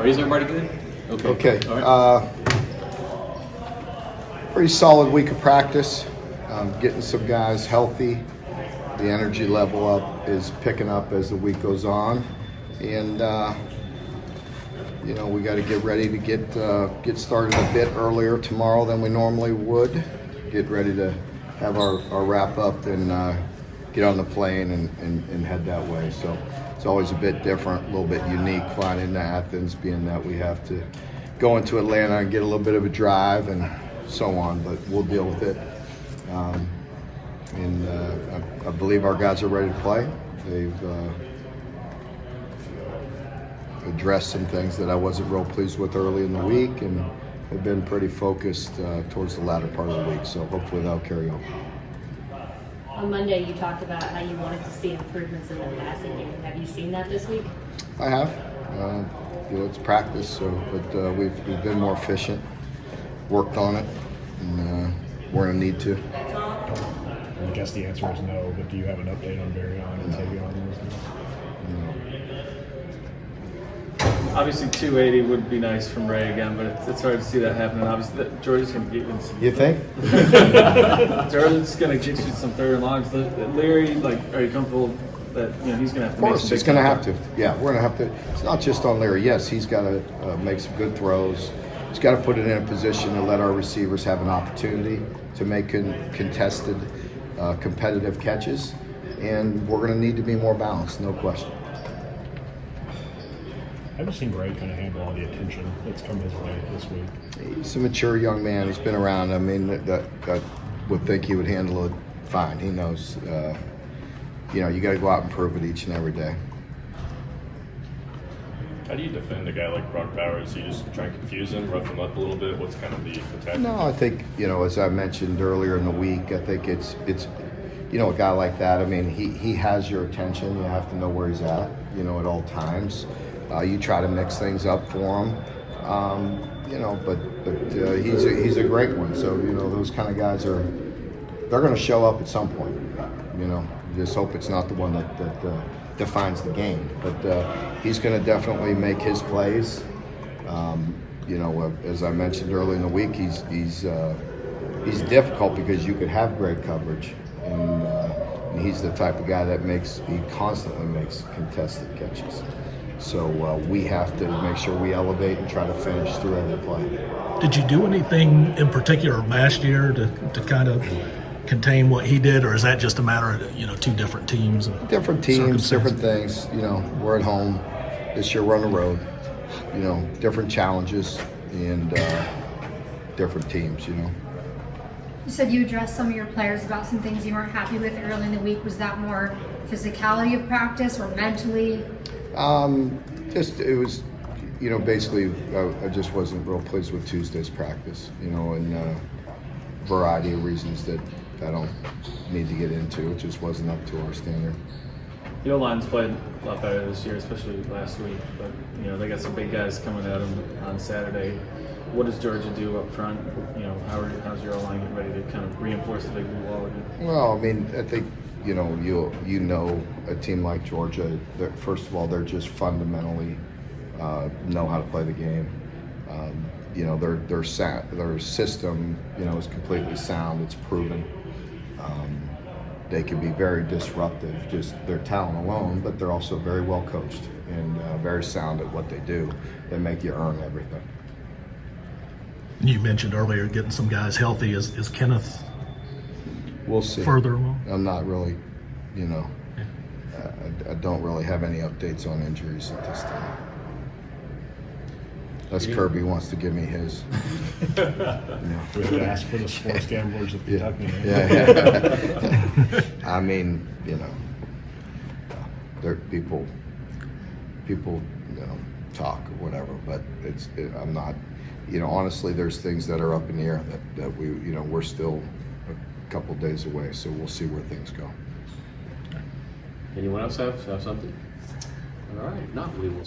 Is everybody good? Okay. All right. Pretty solid week of practice. Getting some guys healthy. The energy level up is picking up as the week goes on, and we got to get ready to get started a bit earlier tomorrow than we normally would. Get ready to have our wrap up and get on the plane and head that way. So it's always a bit different, a little bit unique flying into Athens, being that we have to go into Atlanta and get a little bit of a drive and so on, but we'll deal with it. I believe our guys are ready to play. They've addressed some things that I wasn't real pleased with early in the week, and have been pretty focused towards the latter part of the week, so hopefully that'll carry over. On Monday, you talked about how you wanted to see improvements in the passing game. Have you seen that this week? I have. It's practice, but we've been more efficient, worked on it, and we're going to need to. I guess the answer is no, but do you have an update on Barrett and Tavion? Obviously, 280 would be nice from Ray again, but it's hard to see that happening. Obviously, Georgia's going to get you some. You think? Georgia's going to get you some third and longs. Leary, are you comfortable that he's going to have to? Of course, he's going to have to. Yeah, we're going to have to. It's not just on Leary. Yes, he's got to make some good throws. He's got to put it in a position to let our receivers have an opportunity to make contested, competitive catches, and we're going to need to be more balanced, no question. I've just seen Ray kind of handle all the attention that's come his way this week. He's a mature young man. He's been around. I mean, that would think he would handle it fine. He knows. You got to go out and prove it each and every day. How do you defend a guy like Brock Bowers? You just try and confuse him, rough him up a little bit? What's kind of the tactic? No, I think, as I mentioned earlier in the week, I think it's a guy like that. I mean, he has your attention. You have to know where he's at, at all times. You try to mix things up for him, but he's a great one. So, those kind of guys they're going to show up at some point, Just hope it's not the one that defines the game, but he's going to definitely make his plays. As I mentioned earlier in the week, he's difficult because you could have great coverage, and he's the type of guy that he constantly makes contested catches. So we have to make sure we elevate and try to finish through every play. Did you do anything in particular last year to kind of contain what he did, or is that just a matter of two different teams? Different teams, different things. We're at home. This year we're on the road. Different challenges and different teams. You said you addressed some of your players about some things you weren't happy with early in the week. Was that more physicality of practice or mentally? It was, basically I just wasn't real pleased with Tuesday's practice, and a variety of reasons that I don't need to get into. It just wasn't up to our standard. The O-line's played a lot better this year, especially last week, but they got some big guys coming at them on Saturday. What does Georgia do up front? How's your O-line getting ready to kind of reinforce the big blue wall again? Well, I mean, I think a team like Georgia, first of all, they're just fundamentally know how to play the game. Their system, is completely sound. It's proven. They can be very disruptive, just their talent alone, but they're also very well coached and very sound at what they do. They make you earn everything. You mentioned earlier getting some guys healthy. Is Kenneth? We'll see. Further along? I'm not really, I don't really have any updates on injuries at this time. Unless Kirby wants to give me his. We have to ask for the sports gamblers of Kentucky. Yeah. I mean, there people, talk or whatever, but I'm not, honestly, there's things that are up in the air that we, we're still a couple days away, so we'll see where things go. Anyone else have something? All right, if not, we will.